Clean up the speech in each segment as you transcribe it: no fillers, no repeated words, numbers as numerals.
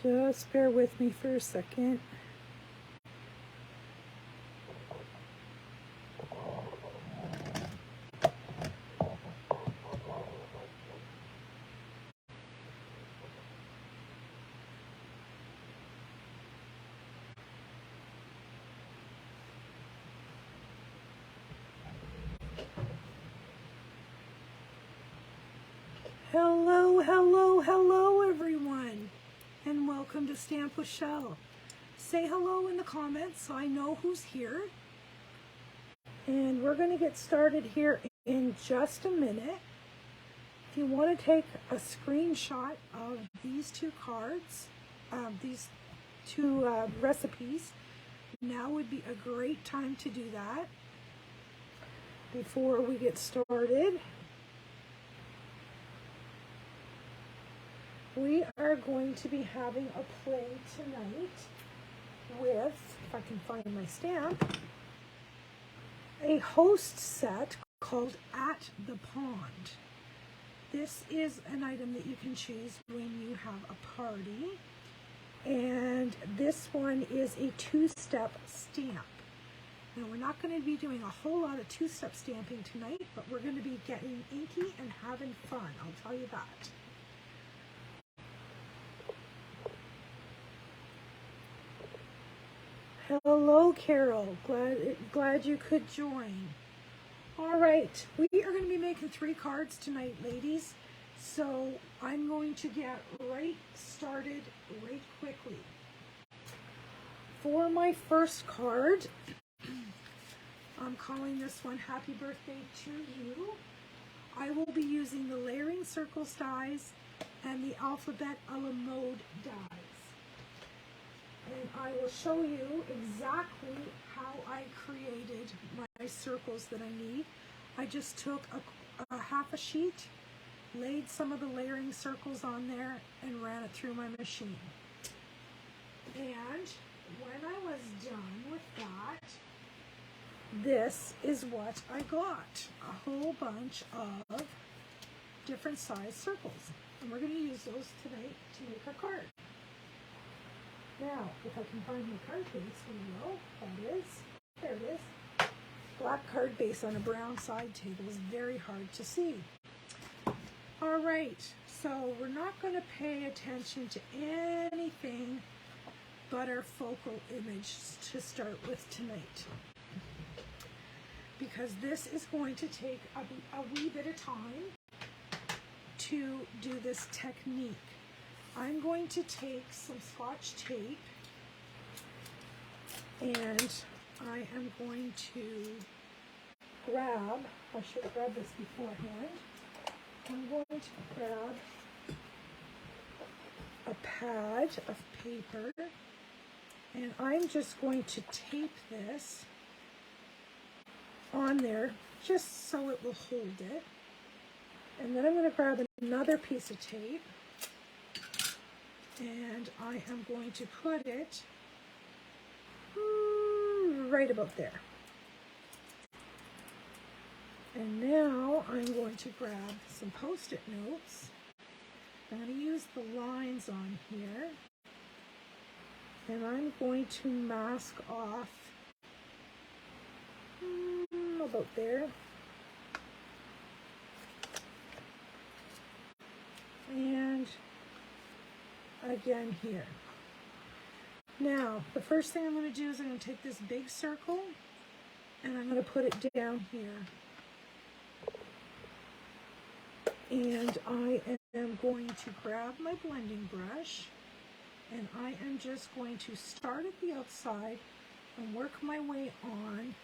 Just bear with me for a second. Hello, hello, hello everyone, and welcome to Stamp with Shel. Say hello in the comments so I know who's here. And we're going to get started here in just a minute. If you want to take a screenshot of these two cards, these two recipes, now would be a great time to do that before we get started. We are going to be having a play tonight with, if I can find my stamp, a host set called At the Pond. This is an item that you can choose when you have a party, and this one is a two-step stamp. Now, we're not going to be doing a whole lot of two-step stamping tonight, but we're going to be getting inky and having fun, I'll tell you that. Hello, Carol. Glad you could join. All right, we are going to be making 3 cards tonight, ladies. So I'm going to get right started right quickly. For my first card, I'm calling this one Happy Birthday to You. I will be using the layering circles dies and the alphabet a la mode dies. And I will show you exactly how I created my circles that I need. I just took a half a sheet, laid some of the layering circles on there, and ran it through my machine. And when I was done with that, this is what I got. A whole bunch of different size circles. And we're going to use those tonight to make our card. Now, if I can find my card base, we will. That is, there it is. Black card base on a brown side table is very hard to see. All right, so we're not going to pay attention to anything but our focal image to start with tonight, because this is going to take a wee bit of time to do this technique. I'm going to take some Scotch tape and I am going to grab, I should have grabbed this beforehand, I'm going to grab a pad of paper and I'm just going to tape this on there just so it will hold it. And then I'm going to grab another piece of tape and I am going to put it right about there. And now I'm going to grab some Post-it notes. I'm going to use the lines on here. And I'm going to mask off about there. And again here. Now, the first thing I'm going to do is I'm going to take this big circle and I'm going to put it down here. And I am going to grab my blending brush and I am just going to start at the outside and work my way on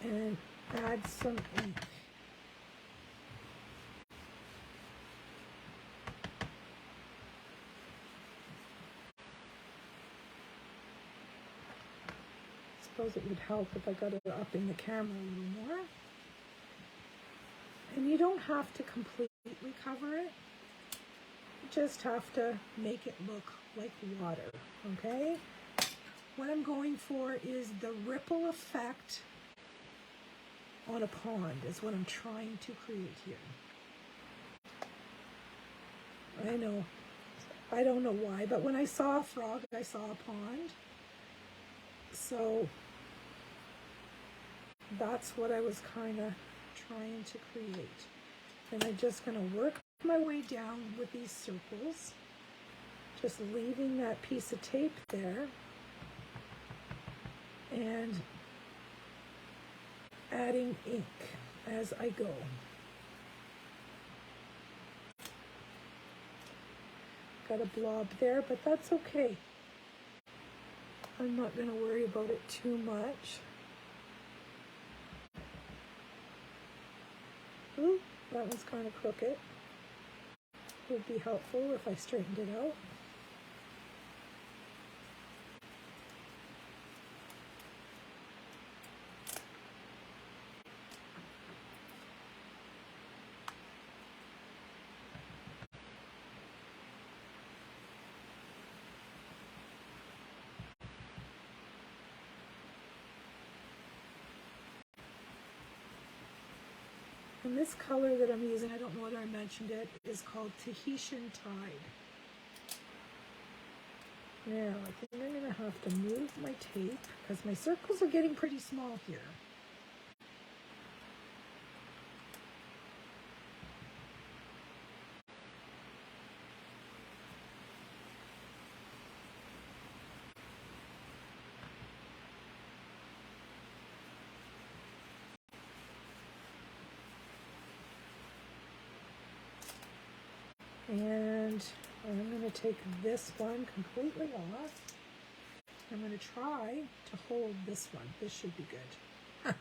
and add some ink. I suppose it would help if I got it up in the camera a little more. And you don't have to completely cover it. You just have to make it look like water, okay? What I'm going for is the ripple effect on a pond is what I'm trying to create here. I know, I don't know why, but when I saw a frog, I saw a pond. So that's what I was kind of trying to create. And I'm just going to work my way down with these circles, just leaving that piece of tape there and adding ink as I go. Got a blob there, but that's okay. I'm not going to worry about it too much. Ooh, that one's kind of crooked. Would be helpful if I straightened it out. And this color that I'm using, I don't know whether I mentioned it, is called Tahitian Tide. Now, I think I'm going to have to move my tape because my circles are getting pretty small here. And I'm going to take this one completely off. I'm going to try to hold this one. This should be good.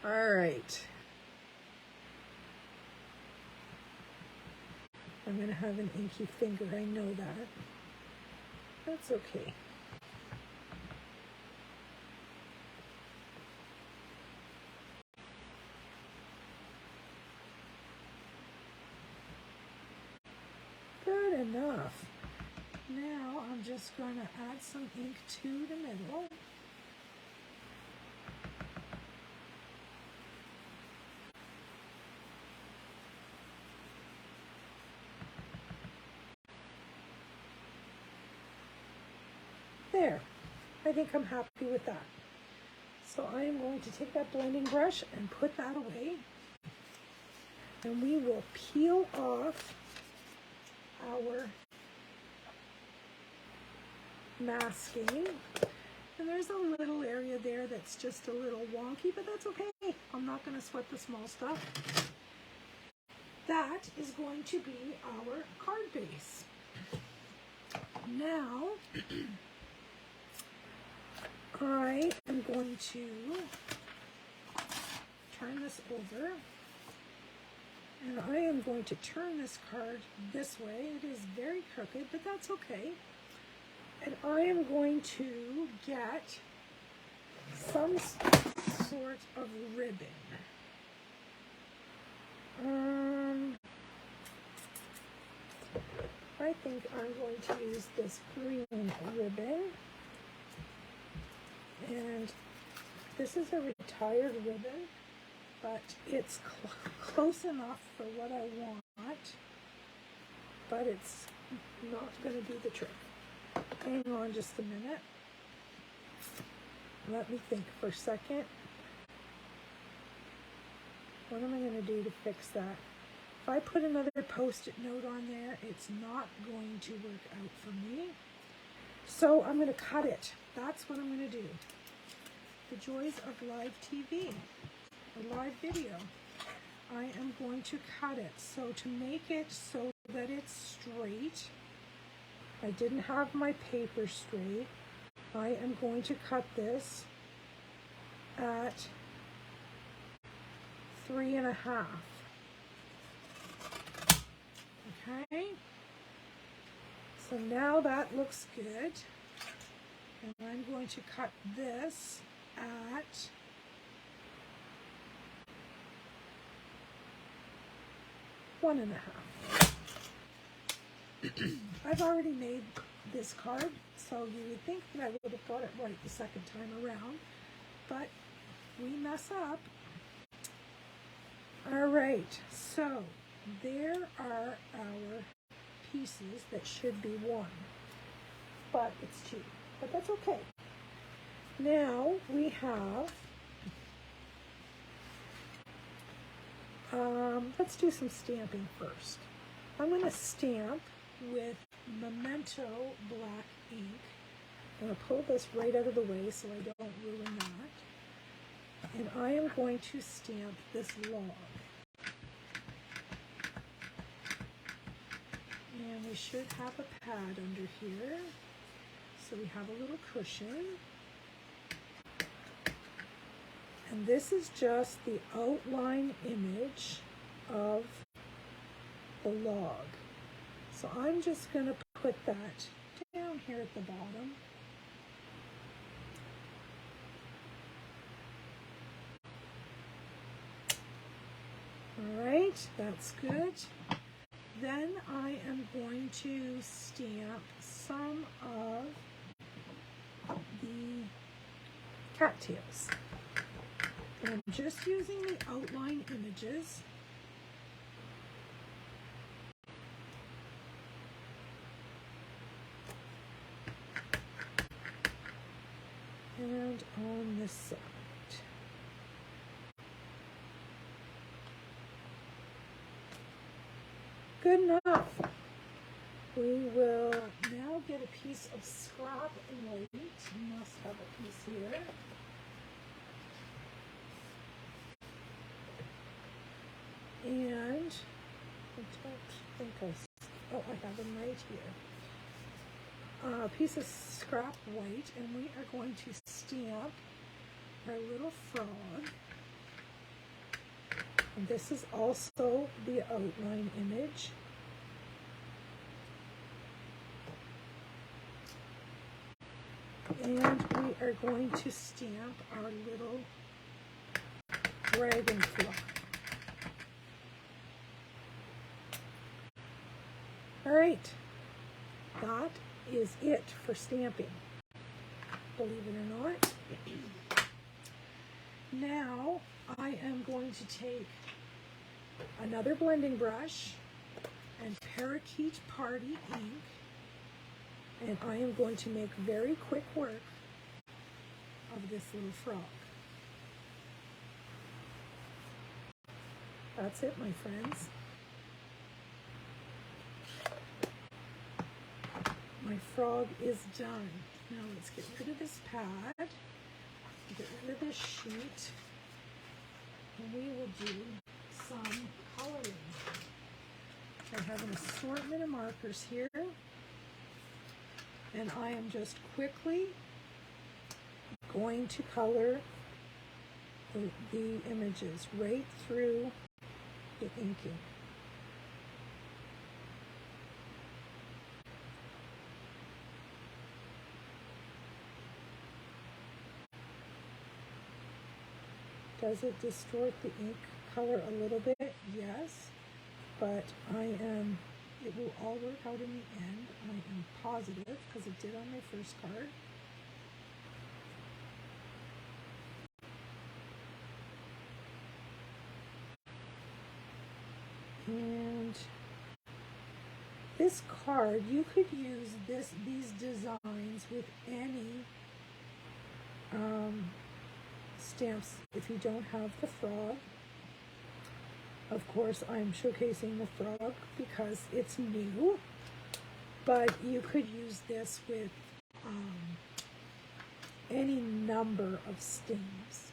All right. I'm going to have an inky finger. I know that. That's okay. Good enough. Now I'm just going to add some ink to the middle. There. I think I'm happy with that. So I am going to take that blending brush and put that away. And we will peel off our masking. And there's a little area there that's just a little wonky, but that's okay. I'm not going to sweat the small stuff. That is going to be our card base. Now, I am going to turn this over. And I am going to turn this card this way. It is very crooked, but that's okay. And I am going to get some sort of ribbon. I think I'm going to use this green ribbon. And this is a retired ribbon, but it's close enough for what I want, but it's not going to do the trick. Hang on just a minute. Let me think for a second. What am I going to do to fix that? If I put another post-it note on there, it's not going to work out for me. So I'm going to cut it. That's what I'm going to do. The joys of live TV, or live video. I am going to cut it. So to make it so that it's straight, I didn't have my paper straight. I am going to cut this at 3.5. Okay. So now that looks good. And I'm going to cut this at 1.5. I've already made this card, so you would think that I would have got it right the second time around, but we mess up. All right, so there are our pieces that should be one, but it's two, but that's okay. Now we have, let's do some stamping first. I'm going to stamp with Memento black ink. I'm going to pull this right out of the way so I don't ruin that. And I am going to stamp this log. And we should have a pad under here, so we have a little cushion. And this is just the outline image of the log. So I'm just going to put that down here at the bottom. All right, that's good. Then I am going to stamp some of the cattails. And I'm just using the outline images. And on this side. Good enough. We will now get a piece of scrap white. We must have a piece here. And I don't think I have them right here. A piece of scrap white, and we are going to stamp our little frog. And this is also the outline image. And we are going to stamp our little dragonfly. All right, that is it for stamping, believe it or not. Now I am going to take another blending brush and Parakeet Party ink, and I am going to make very quick work of this little frog. That's it, my friends. My frog is done. Now let's get rid of this pad, get rid of this sheet, and we will do some coloring. I have an assortment of markers here, and I am just quickly going to color the images right through the inking. Does it distort the ink color a little bit? Yes, but it will all work out in the end. I am positive, because it did on my first card. And this card, you could use these designs with any stamps if you don't have the frog. Of course, I'm showcasing the frog because it's new, but you could use this with any number of stamps.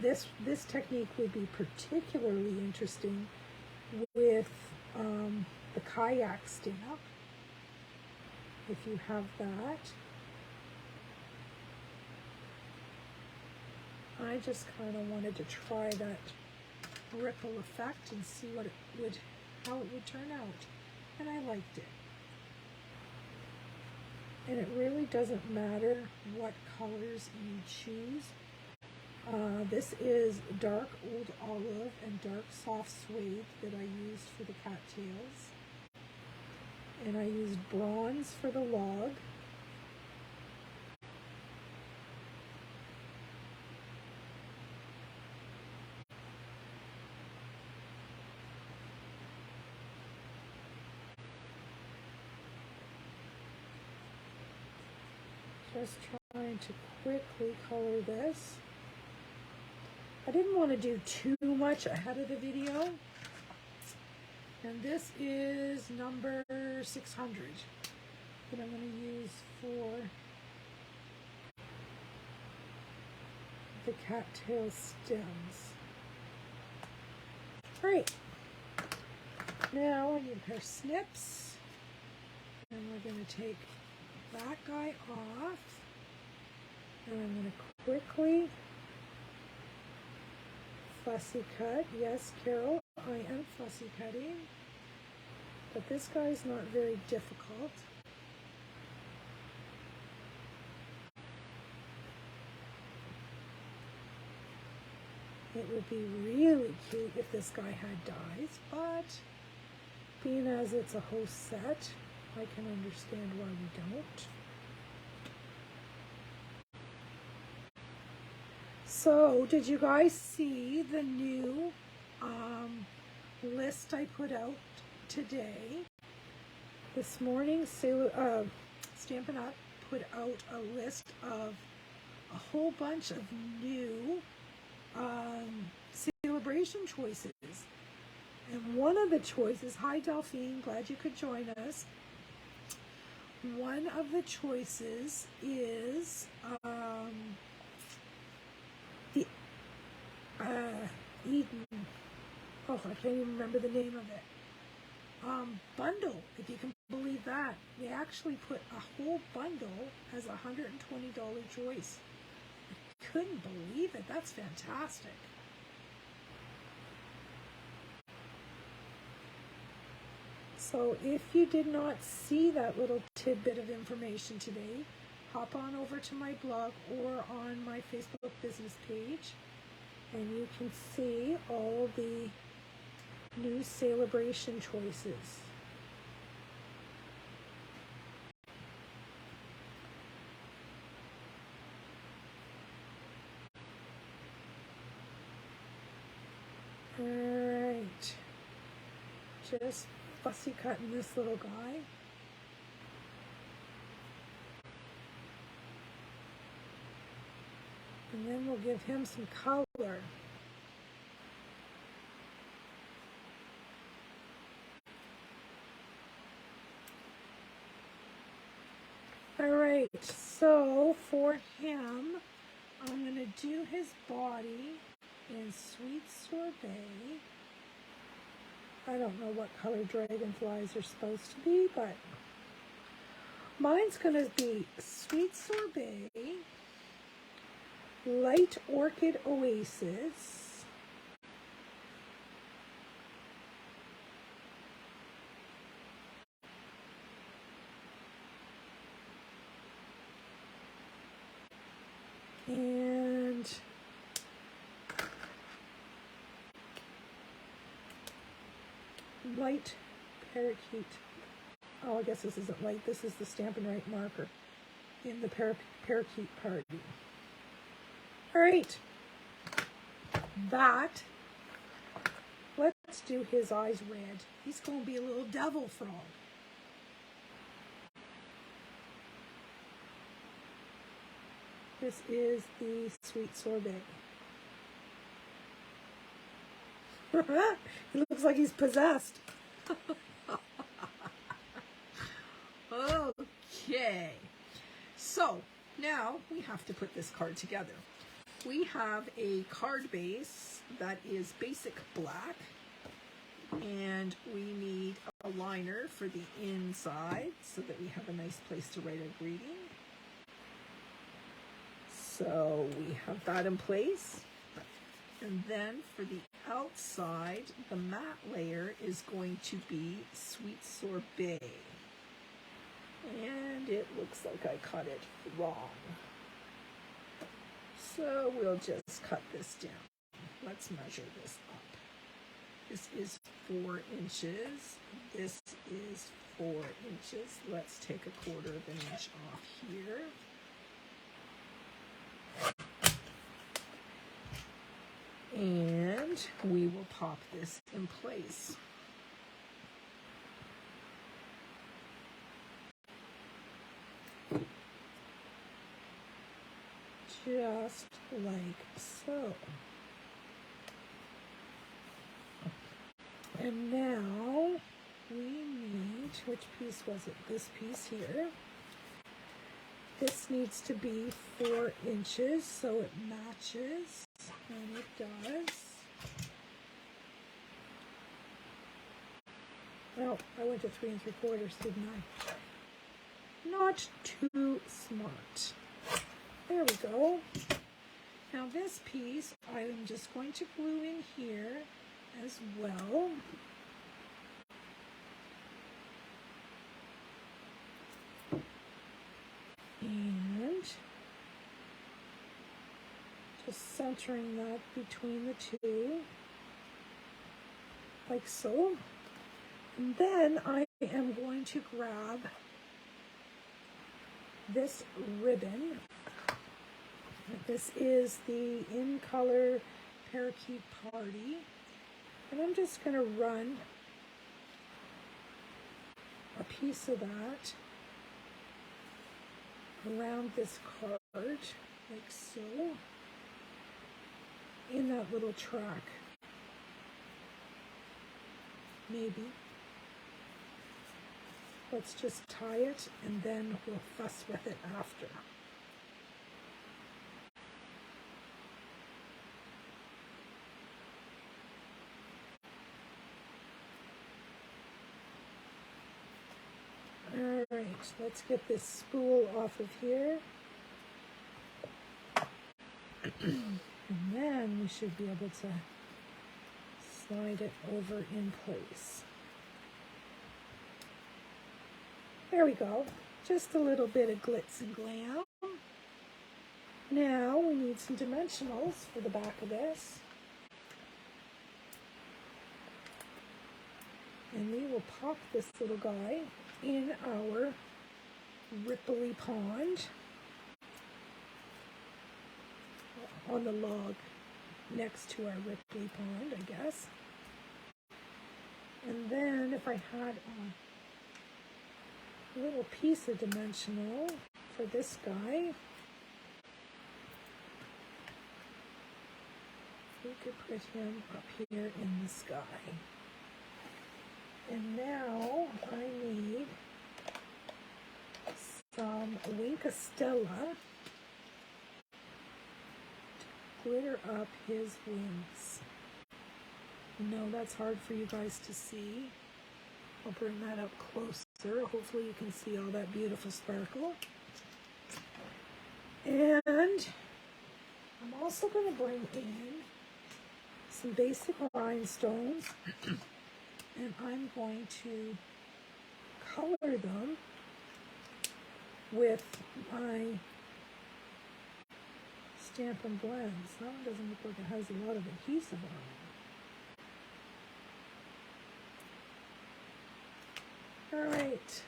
This technique would be particularly interesting with the kayak stamp, if you have that. I just kind of wanted to try that ripple effect and see how it would turn out, and I liked it. And it really doesn't matter what colors you choose. This is dark old olive and dark soft suede that I used for the cattails, and I used bronze for the log. Just trying to quickly color this. I didn't want to do too much ahead of the video. And this is number 600 that I'm going to use for the cattail stems. All right. Now I need a pair of snips. And we're going to take that guy off. And I'm going to quickly fussy cut. Yes, Carol, I am fussy cutting. But this guy's not very difficult. It would be really cute if this guy had dies, but being as it's a whole set, I can understand why we don't. So, did you guys see the new list I put out today? This morning, Stampin' Up! Put out a list of a whole bunch of new celebration choices. And one of the choices, hi Delphine, glad you could join us. One of the choices is the Eden, oh, I can't even remember the name of it. Bundle, if you can believe that. They actually put a whole bundle as a $120 choice. I couldn't believe it. That's fantastic. So if you did not see that little tidbit of information today, hop on over to my blog or on my Facebook business page, and you can see all the new celebration choices. All right, just fussy cutting this little guy. And then we'll give him some color. All right, so for him, I'm going to do his body in Sweet Sorbet. I don't know what color dragonflies are supposed to be, but mine's going to be Sweet Sorbet, Light Orchid Oasis, and Light Parakeet. Oh, I guess this isn't light. This is the Stampin' Right marker in the Parakeet Party. All right. That. Let's do his eyes red. He's going to be a little devil frog. This is the Sweet Sorbet. He looks like he's possessed. Okay. So, now we have to put this card together. We have a card base that is basic black, and we need a liner for the inside so that we have a nice place to write our greeting. So we have that in place. And then for the outside, the matte layer is going to be Sweet Sorbet. And it looks like I cut it wrong. So we'll just cut this down. Let's measure this up. This is 4 inches. This is 4 inches. Let's take a 1/4 of an inch off here. And we will pop this in place. just like so. And now we need, which piece was it? This piece here. This needs to be 4 inches so it matches, and it does. Oh, I went to 3 3/4, didn't I? Not too smart. There we go. Now this piece, I'm just going to glue in here as well. And just centering that between the two, like so. And then I am going to grab this ribbon. This is the In Color Parakeet Party. And I'm just going to run a piece of that around this card, like so, in that little track. Maybe. Let's just tie it and then we'll fuss with it after. Alright, let's get this spool off of here. And then we should be able to slide it over in place. There we go. Just a little bit of glitz and glam. Now we need some dimensionals for the back of this. And we will pop this little guy in our ripply pond on the log next to our ripply pond, I guess. And then if I had a little piece of dimensional for this guy, we could put him up here in the sky. And now I need some Winkastella to glitter up his wings. No, that's hard for you guys to see. I'll bring that up closer. Hopefully you can see all that beautiful sparkle. And I'm also going to bring in some basic rhinestones. And I'm going to color them with my Stampin' blends. That one doesn't look like it has a lot of adhesive on it. Alright.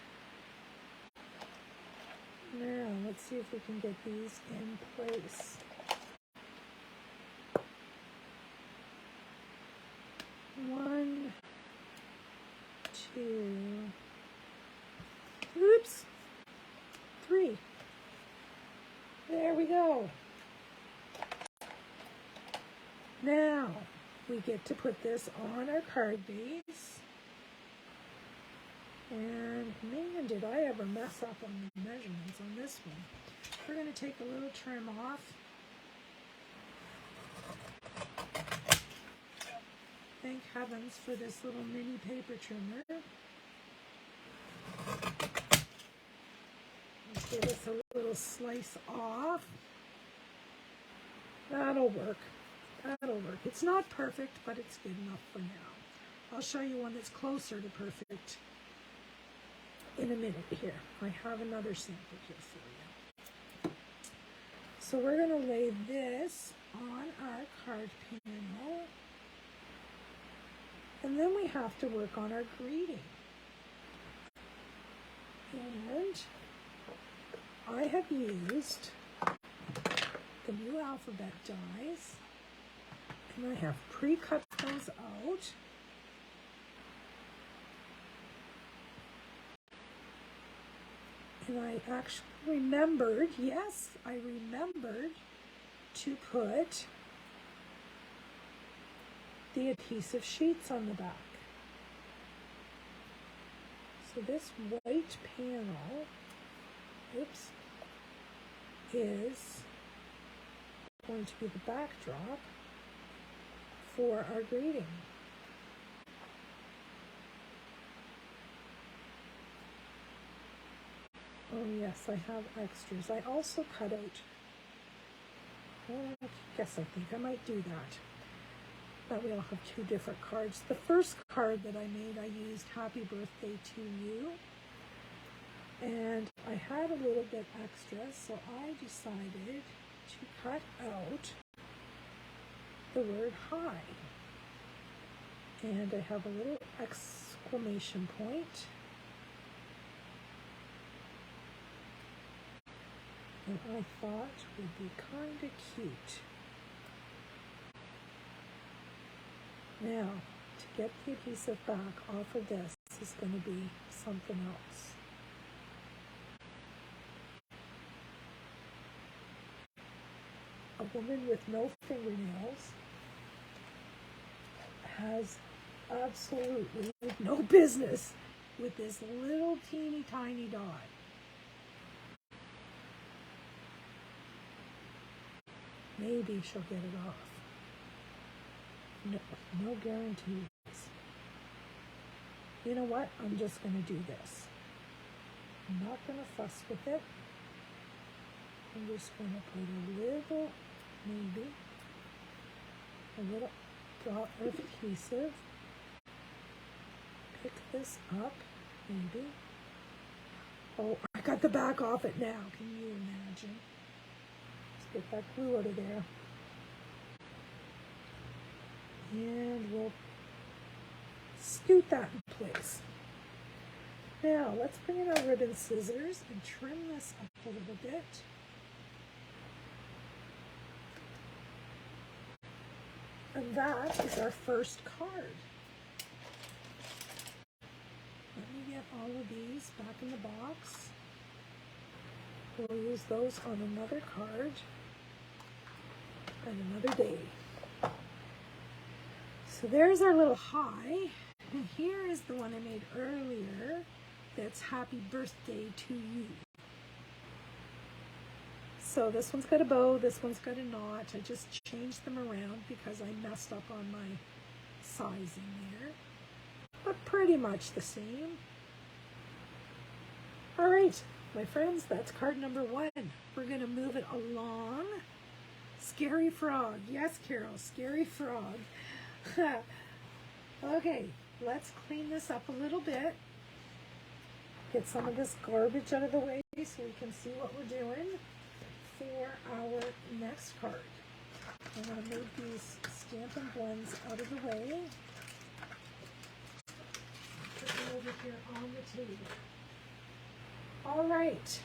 Now, let's see if we can get these in place. One, two, oops, three. There we go. Now we get to put this on our card base. And man, did I ever mess up on the measurements on this one. We're going to take a little trim off. Thank heavens for this little mini paper trimmer. Give us a little slice off. That'll work. That'll work. It's not perfect, but it's good enough for now. I'll show you one that's closer to perfect in a minute here. I have another sample here for you. So we're going to lay this on our card panel. And then we have to work on our greeting. And I have used the new alphabet dies. And I have pre-cut those out. And I actually remembered, yes, I remembered to put the adhesive sheets on the back. So this white panel, oops, is going to be the backdrop for our greeting. Oh yes, I have extras. I also cut out, I guess I think I might do that. That way I'll have two different cards. The first card that I made, I used Happy Birthday to You. And I had a little bit extra, so I decided to cut out the word hi. And I have a little exclamation point. And I thought would be kind of cute. Now, to get the adhesive back off of this is going to be something else. A woman with no fingernails has absolutely no business with this little teeny tiny dot. Maybe she'll get it off. No guarantees. You know what? I'm just going to do this. I'm not going to fuss with it. I'm just going to put a little, maybe, a little dot of adhesive. Pick this up, maybe. Oh, I got the back off it now. Can you imagine? Let's get that glue out of there. And we'll scoot that in place. Now, let's bring in our ribbon scissors and trim this up a little bit. And that is our first card. Let me get all of these back in the box. We'll use those on another card and another day. So there's our little hi, and here is the one I made earlier that's Happy Birthday to You. So this one's got a bow, this one's got a knot. I just changed them around because I messed up on my sizing there, but pretty much the same. All right, my friends, that's card number 1. We're going to move it along. Scary frog. Yes, Carol, scary frog. Okay, let's clean this up a little bit. Get some of this garbage out of the way so we can see what we're doing for our next card. I'm going to move these Stampin' blends out of the way. Put them over here on the table. All right,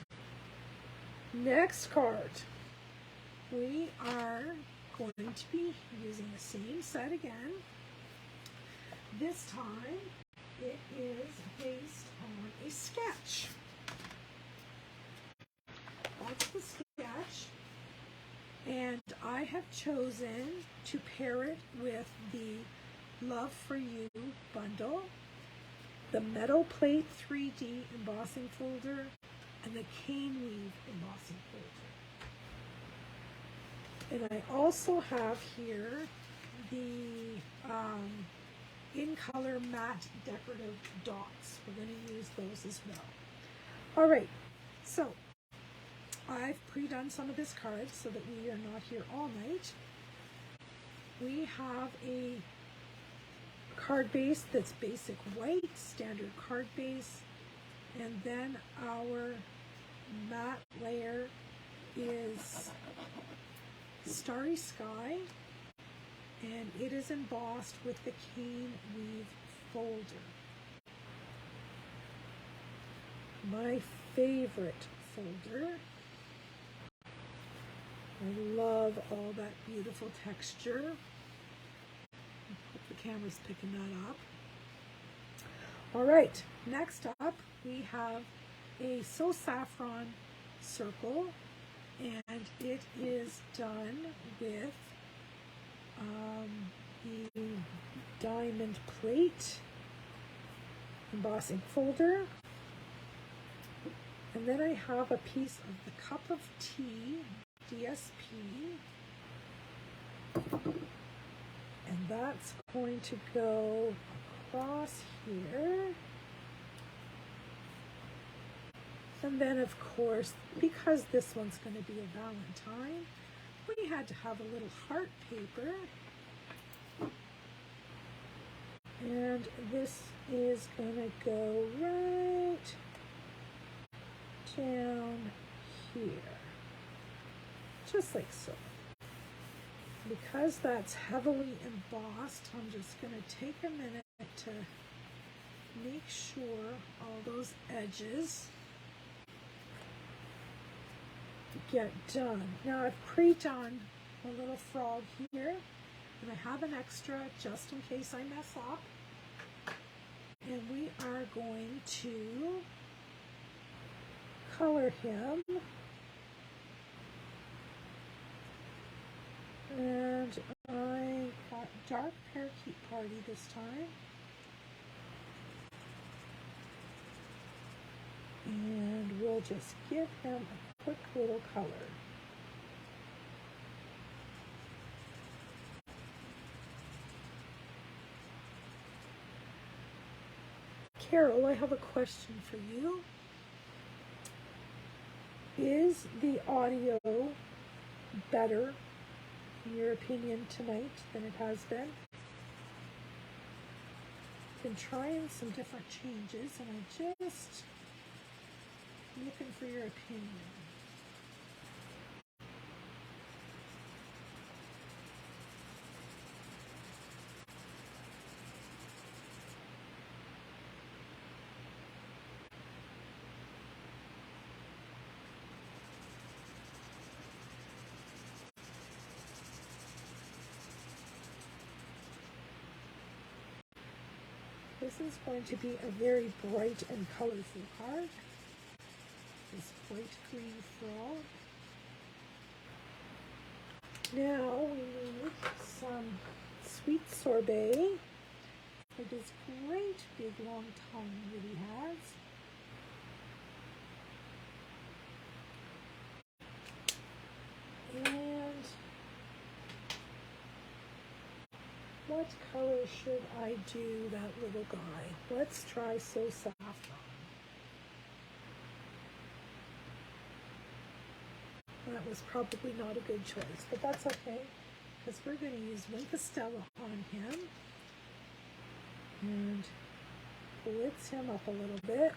next card. We are going to be using the same set again. This time it is based on a sketch. That's the sketch, and I have chosen to pair it with the Love for You bundle, the Metal Plate 3D embossing folder, and the Cane Weave embossing folder. And I also have here the in color matte decorative dots. We're going to use those as well. All right, so I've pre-done some of this card so that we are not here all night. We have a card base that's basic white, standard card base, and then our matte layer is Starry Sky, and it is embossed with the Cane Weave folder. My favorite folder. I love all that beautiful texture. I hope the camera's picking that up. All right, next up we have a So Saffron circle and it is done with the diamond plate embossing folder, and then I have a piece of the cup of tea DSP, and that's going to go across here. And then, of course, because this one's going to be a Valentine, we had to have a little heart paper. And this is going to go right down here, just like so. Because that's heavily embossed, I'm just going to take a minute to make sure all those edges get done. Now I've pre-done a little frog here, and I have an extra just in case I mess up. And we are going to color him. And I got dark parakeet party this time. And we'll just give him a quick little color. Carol, I have a question for you. Is the audio better, in your opinion, tonight than it has been? I've been trying some different changes, and I'm just looking for your opinion. This is going to be a very bright and colorful card. This bright green frog. Now we need some sweet sorbet for this great big long tongue that he has. And what color should I do that little guy? Let's try So Saffron. That was probably not a good choice, but that's okay, because we're going to use Winkastella on him. And blitz him up a little bit.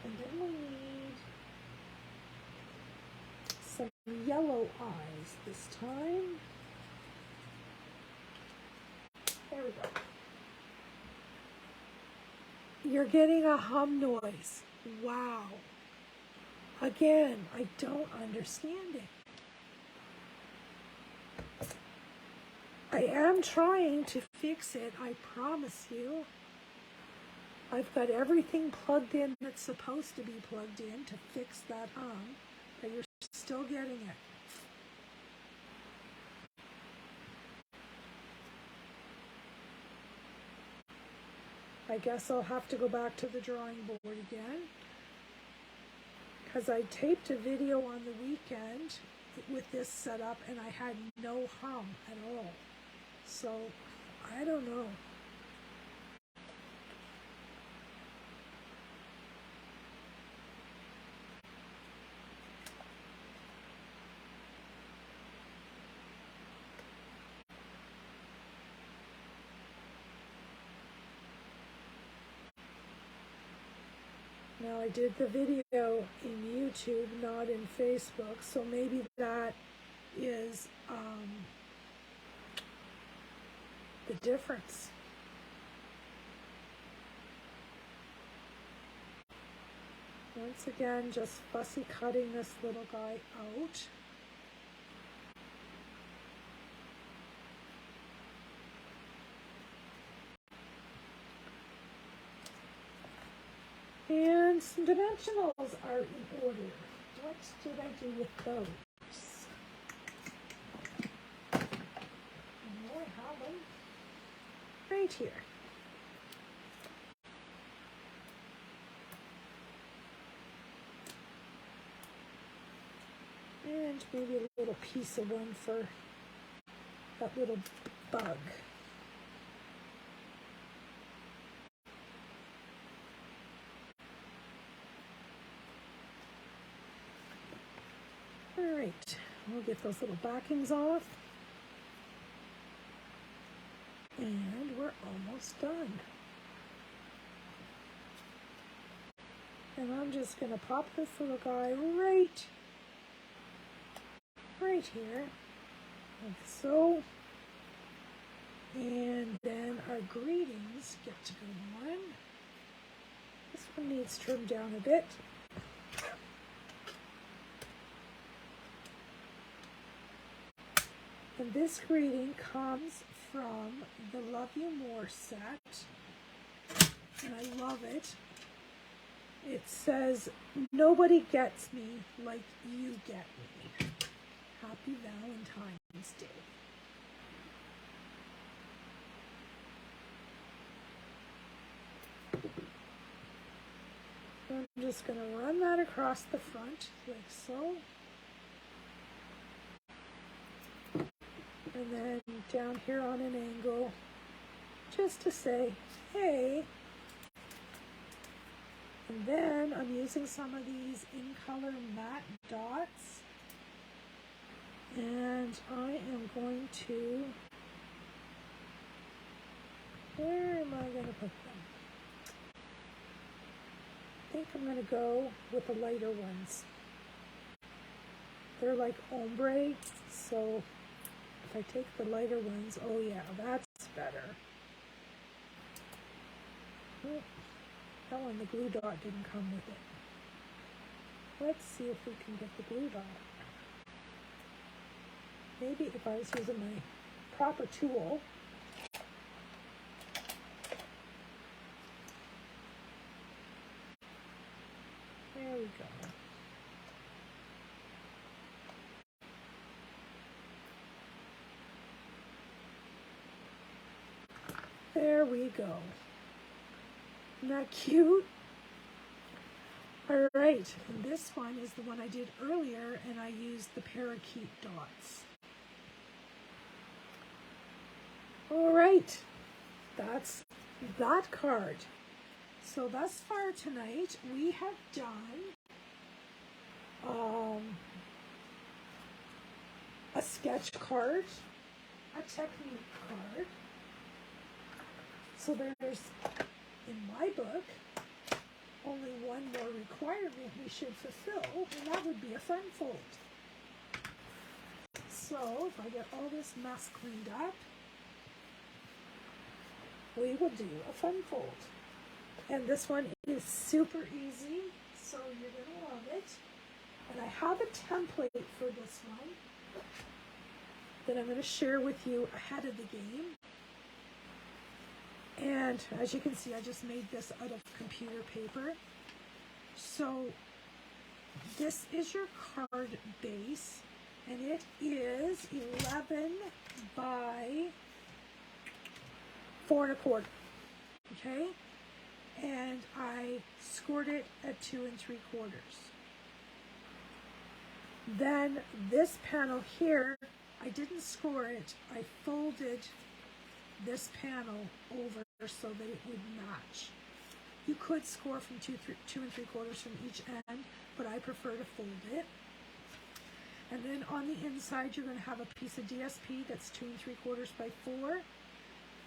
And then we need some yellow eyes this time. There we go. You're getting a hum noise. Wow. Again, I don't understand it. I am trying to fix it, I promise you. I've got everything plugged in that's supposed to be plugged in to fix that hum, but you're still getting it. I guess I'll have to go back to the drawing board again, because I taped a video on the weekend with this setup and I had no hum at all. So, I don't know. Now I did the video in YouTube, not in Facebook, so maybe that is the difference. Once again, just fussy cutting this little guy out. And some dimensionals are in order. what did I do with those? I have them right here. And maybe a little piece of one for that little bug. All right, we'll get those little backings off. And we're almost done. And I'm just going to pop this little guy right here, like so. And then our greetings get to go on. This one needs trimmed down a bit. And this greeting comes from the Love You More set. And I love it. It says, nobody gets me like you get me. Happy Valentine's Day. I'm just going to run that across the front like so. And then down here on an angle, just to say, hey. And then I'm using some of these in color matte dots. And I am going to, where am I going to put them? I think I'm going to go with the lighter ones. They're like ombre, so if I take the lighter ones, oh yeah, that's better. Oh, that one, the glue dot didn't come with it. Let's see if we can get the glue dot. Maybe if I was using my proper tool. There we go. There we go. Isn't that cute? All right, and this one is the one I did earlier, and I used the parakeet dots. All right, that's that card. So thus far tonight, we have done a sketch card, a technique card. So there's, in my book, only one more requirement we should fulfill, and that would be a fun fold. So if I get all this mess cleaned up, we will do a fun fold. And this one is super easy, so you're going to love it. And I have a template for this one that I'm going to share with you ahead of the game. And as you can see, I just made this out of computer paper. So this is your card base, and it is 11 by 4 1/4. Okay? And I scored it at 2 3/4. Then this panel here, I didn't score it. I folded this panel over so that it would match. You could score from 2 3/4 from each end, but I prefer to fold it. And then on the inside, you're going to have a piece of DSP that's 2 3/4 by 4,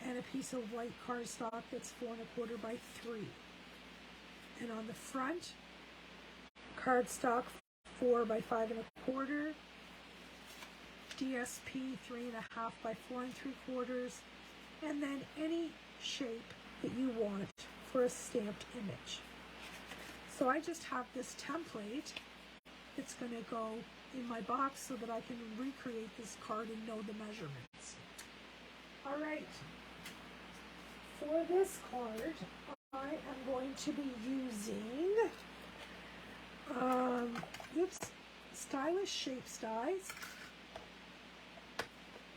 and a piece of white cardstock that's 4 1/4 by 3. And on the front, cardstock 4 by 5 1/4, DSP 3 1/2 by 4 3/4, and then any shape that you want for a stamped image. So I just have this template that's going to go in my box so that I can recreate this card and know the measurements. All right. For this card, I am going to be using oops, stylish shapes dies.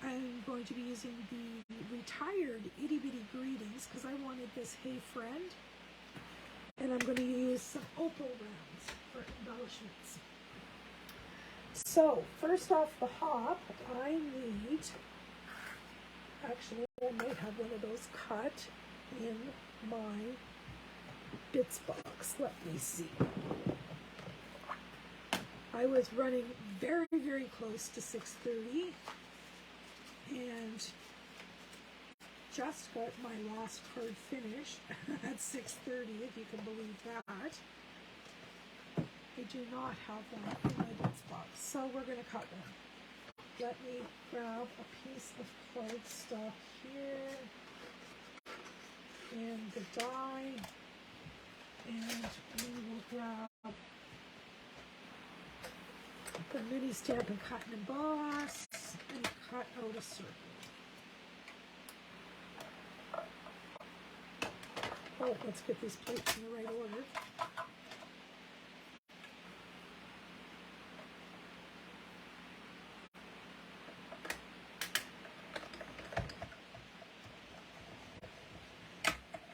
I'm going to be using the retired Itty Bitty Greetings because I wanted this Hey Friend. And I'm going to use some opal rounds for embellishments. So, first off the hop, I need, actually I might have one of those cut in my bits box. Let me see. I was running very, very close to 6:30 and just got my last card finished at 6:30, if you can believe that. I do not have one in my bits box, so we're going to cut one. Let me grab a piece of cardstock here and the die, and we will grab the mini Stampin' Cut and Emboss and cut out a circle. Oh, let's get these plates in the right order.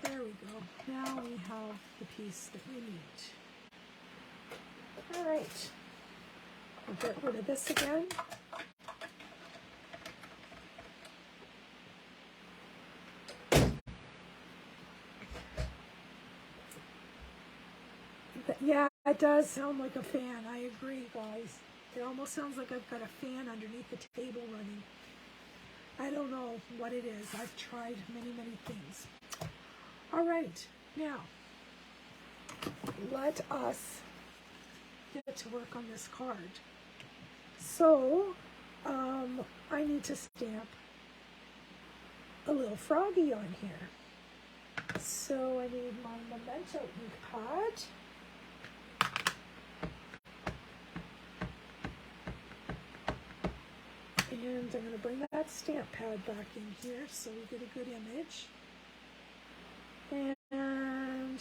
There we go. Now we have the piece that we need. All right. I'll get rid of this again. Yeah, it does sound like a fan. I agree, guys. It almost sounds like I've got a fan underneath the table running. I don't know what it is. I've tried many, many things. All right, now let us get to work on this card. So, I need to stamp a little froggy on here. So I need my Memento ink pad. And I'm going to bring that stamp pad back in here so we get a good image. And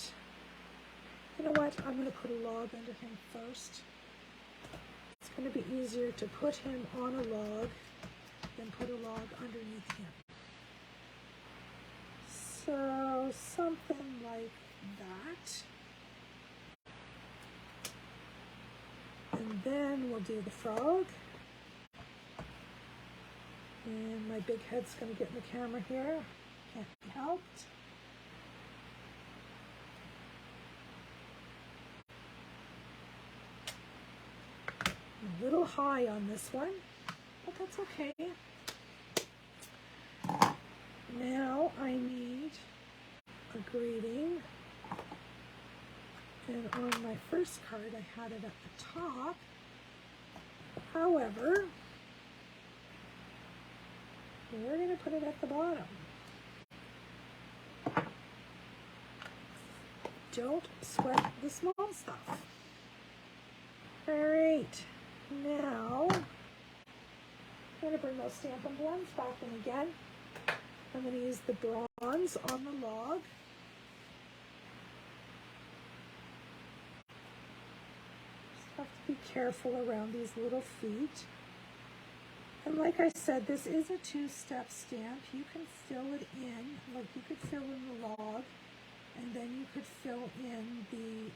you know what? I'm going to put a log under him first. It's going to be easier to put him on a log than put a log underneath him. So something like that. And then we'll do the frog. And my big head's going to get in the camera here. Can't be helped. I'm a little high on this one, but that's okay. Now I need a greeting. And on my first card, I had it at the top. However, we're going to put it at the bottom. Don't sweat the small stuff. All right, now I'm going to bring those Stampin' blends back in again. I'm going to use the bronze on the log. Just have to be careful around these little feet. And like I said, this is a two-step stamp. You can fill it in, like you could fill in the log, and then you could fill in the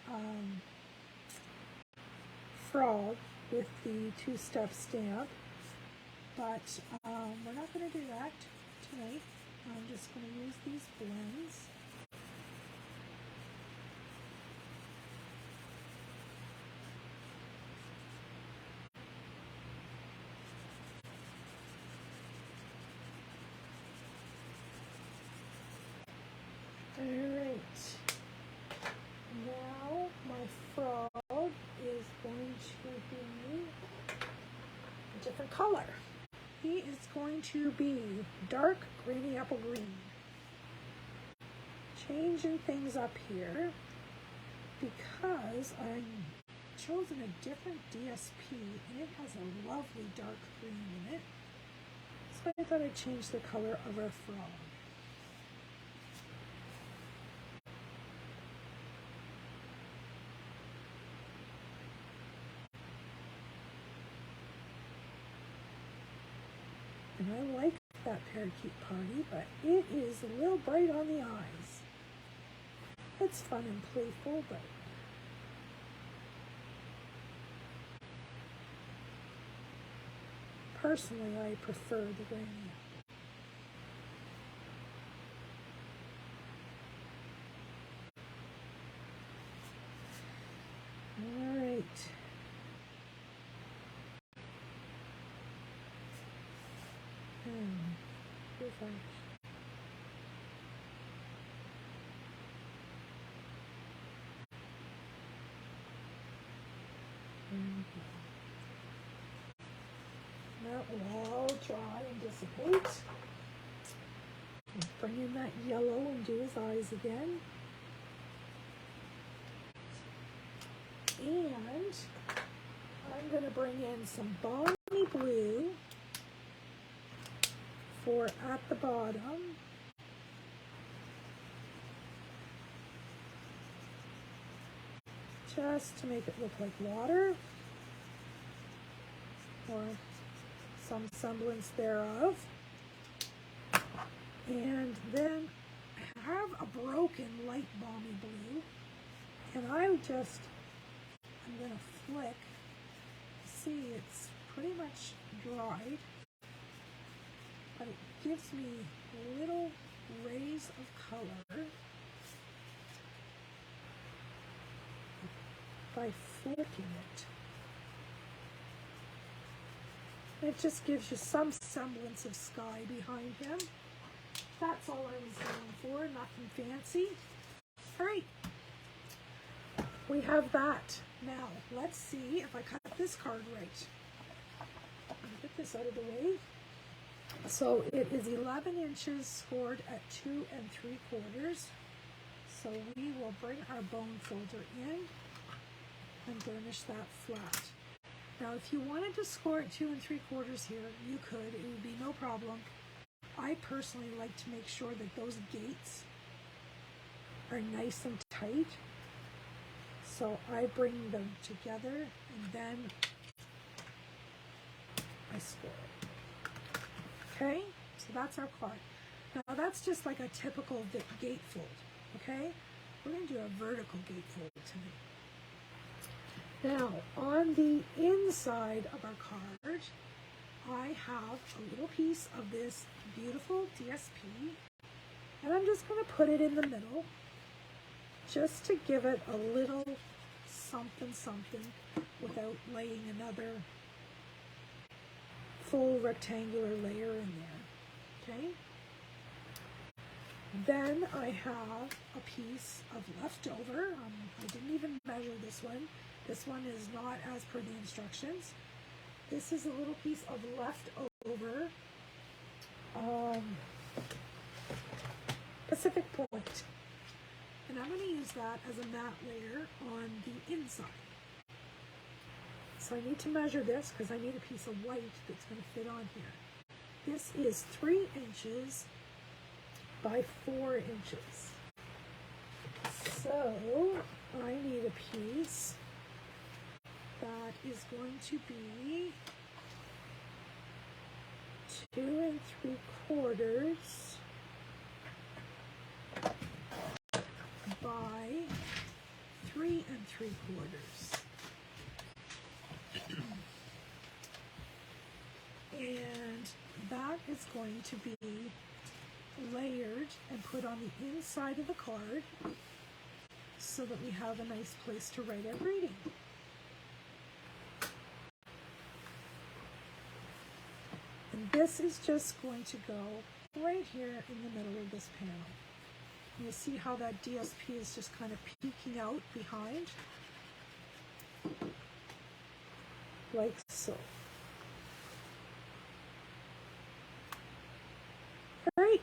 frog with the two-step stamp. But we're not going to do that tonight. I'm just going to use these blends. Alright, now my frog is going to be a different color. He is going to be dark grainy apple green. Changing things up here because I've chosen a different DSP and it has a lovely dark green in it. So I thought I'd change the color of our frog. And I like that parakeet party, but it is a little bright on the eyes. It's fun and playful, but personally I prefer the granny. All right. Refresh. That will all dry and dissipate. Bring in that yellow and do his eyes again. And I'm going to bring in some balmy blue for at the bottom. Just to make it look like water, or some semblance thereof. And then I have a broken light balmy blue, and I'm going to flick. See, it's pretty much dried, but it gives me little rays of color by flicking it. It just gives you some semblance of sky behind him. That's all I was going for, nothing fancy. All right, we have that. Now, let's see if I cut this card right. I'm going to get this out of the way. So it is 11 inches scored at 2 3/4. So we will bring our bone folder in and burnish that flat. Now, if you wanted to score at 2 3/4 here, you could. It would be no problem. I personally like to make sure that those gates are nice and tight. So I bring them together and then I score it. Okay, so that's our card. Now that's just like a typical gatefold. Okay, we're going to do a vertical gatefold tonight. Now on the inside of our card, I have a little piece of this beautiful DSP, and I'm just going to put it in the middle just to give it a little something without laying another full rectangular layer in there. Okay, then I have a piece of leftover. I didn't even measure this one. This one is not as per the instructions. This is a little piece of leftover Pacific Point. And I'm going to use that as a matte layer on the inside. So I need to measure this because I need a piece of white that's going to fit on here. This is 3 inches by 4 inches. So I need a piece that is going to be 2 3/4 by 3 3/4. And that is going to be layered and put on the inside of the card so that we have a nice place to write our greeting. And this is just going to go right here in the middle of this panel. You see how that DSP is just kind of peeking out behind? Like so. All right.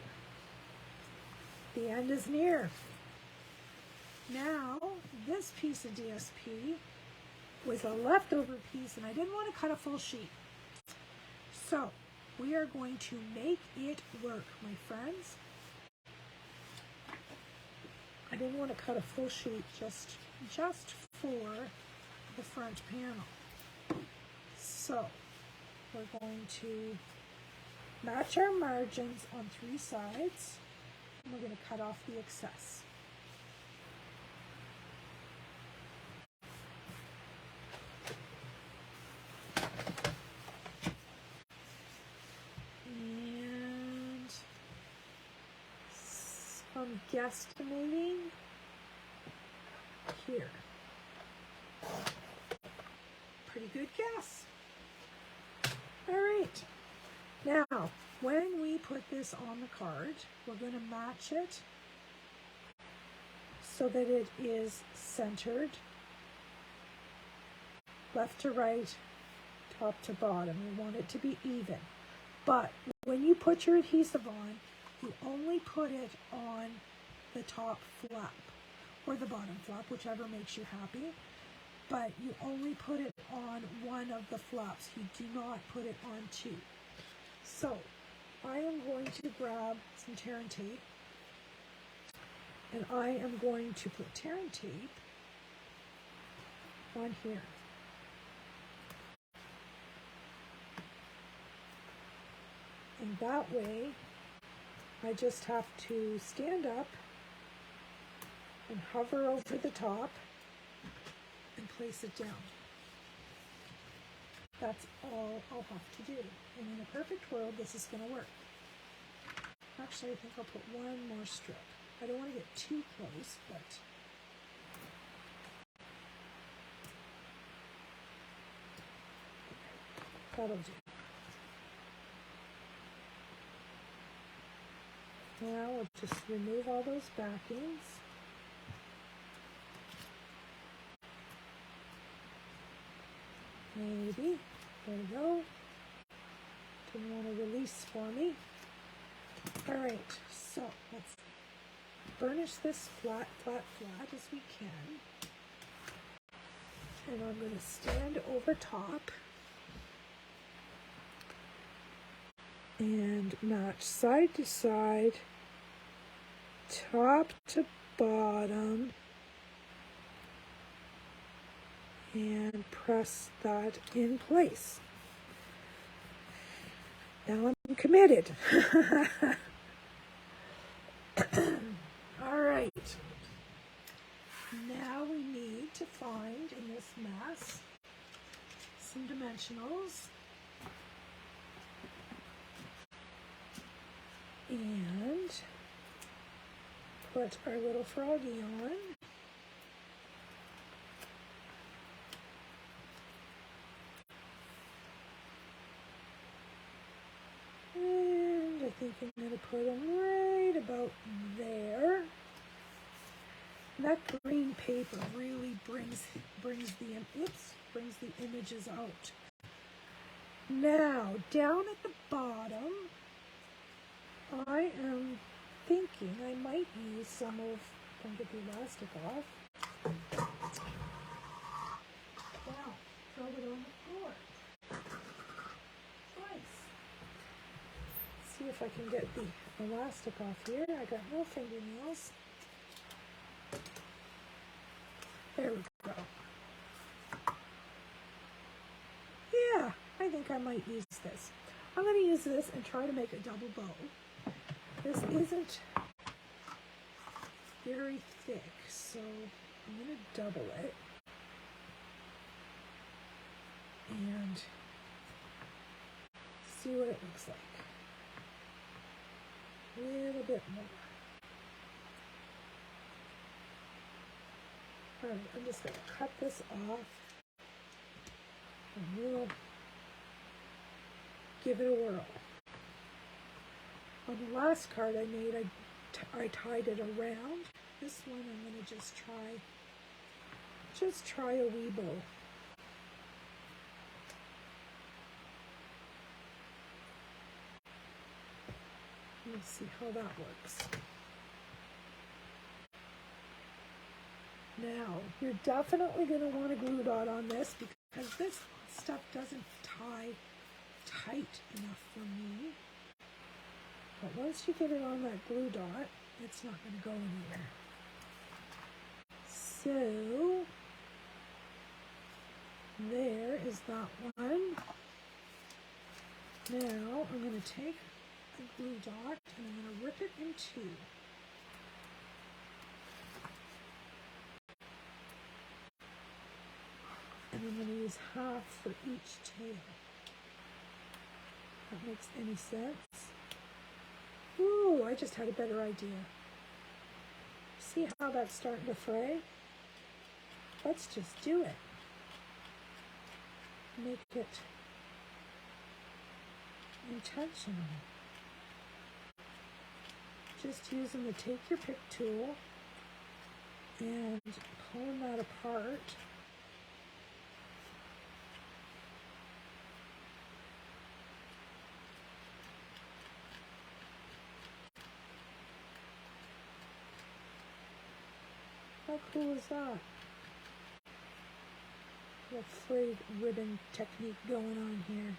The end is near. Now, this piece of DSP was a leftover piece, and I didn't want to cut a full sheet. So, we are going to make it work, my friends. I didn't want to cut a full sheet just for the front panel. So, we're going to Match our margins on 3 sides, and we're going to cut off the excess. And I'm guesstimating here. Pretty good guess. All right. Now, when we put this on the card, we're going to match it so that it is centered, left to right, top to bottom. We want it to be even. But when you put your adhesive on, you only put it on the top flap or the bottom flap, whichever makes you happy. But you only put it on one of the flaps. You do not put it on 2. So I am going to grab some tear and tape, and I am going to put tear and tape on here. And that way, I just have to stand up and hover over the top and place it down. That's all I'll have to do. And in a perfect world, this is going to work. Actually, I think I'll put one more strip. I don't want to get too close, but that'll do. Now we'll just remove all those backings. Maybe. There we go. Didn't want to release for me. All right, so let's burnish this flat as we can. And I'm going to stand over top and match side to side, top to bottom, and press that in place. Now I'm committed. All right. Now we need to find in this mess some dimensionals and put our little froggy on. And I think I'm going to put them right about there. And that green paper really brings the images out. Now, down at the bottom, I am thinking I might use some of, don't get the elastic off. Wow, throw it on the floor. Twice. See if I can get the elastic off here. I got no fingernails. There we go. Yeah, I think I might use this. I'm going to use this and try to make a double bow. This isn't very thick, so I'm going to double it. And see what it looks like. A little bit more. Alright, I'm just going to cut this off and we'll give it a whirl. On the last card I made, I tied it around. This one I'm going to just try a wee bow. Let's see how that works. Now, you're definitely going to want a glue dot on this because this stuff doesn't tie tight enough for me. But once you get it on that glue dot, it's not going to go anywhere. So, there is that one. Now, I'm going to take a glue dot, and I'm going to rip it in two. And I'm going to use half for each tail. That makes any sense? Ooh, I just had a better idea. See how that's starting to fray? Let's just do it. Make it intentional. Just using the take your pick tool and pulling that apart. How cool is that? A frayed ribbon technique going on here.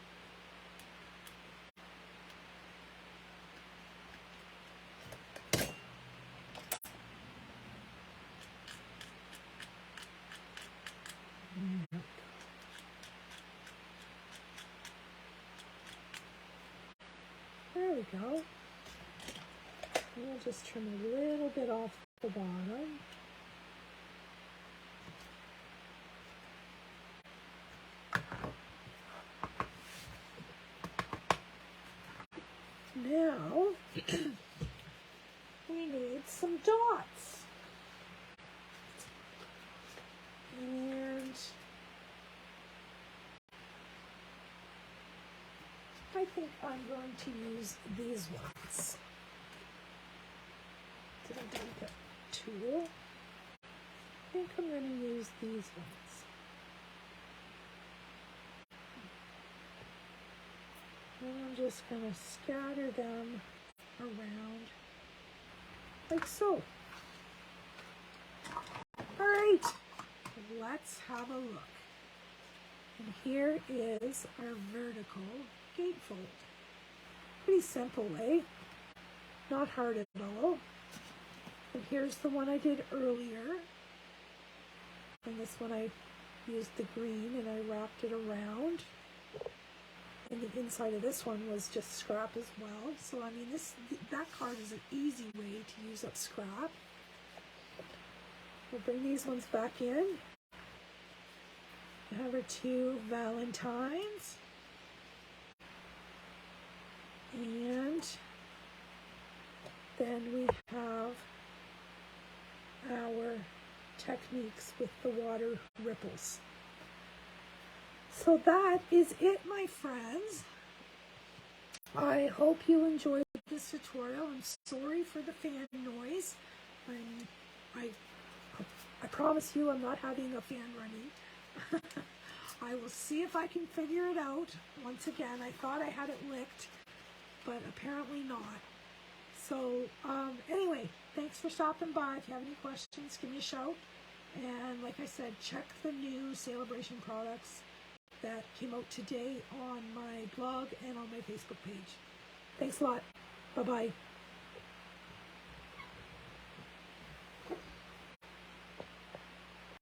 There we go. And I'll just trim a little bit off the bottom. Now, we need some dots. And I think I'm going to use these ones. Did I dump the tool? I think I'm going to use these ones. And I'm just going to scatter them around like so. All right, let's have a look. And here is our vertical gatefold. Pretty simple, eh? Not hard at all. And here's the one I did earlier. And this one I used the green and I wrapped it around. And the inside of this one was just scrap as well. So I mean, that card is an easy way to use up scrap. We'll bring these ones back in. We have our two Valentines. And then we have our techniques with the water ripples. So that is it, my friends. I hope you enjoyed this tutorial. I'm sorry for the fan noise. I promise you I'm not having a fan running. I will see if I can figure it out. Once again, I thought I had it licked, but apparently not. So anyway, thanks for stopping by. If you have any questions, give me a shout. And like I said, check the new Celebration products that came out today on my blog and on my Facebook page. Thanks a lot. Bye-bye.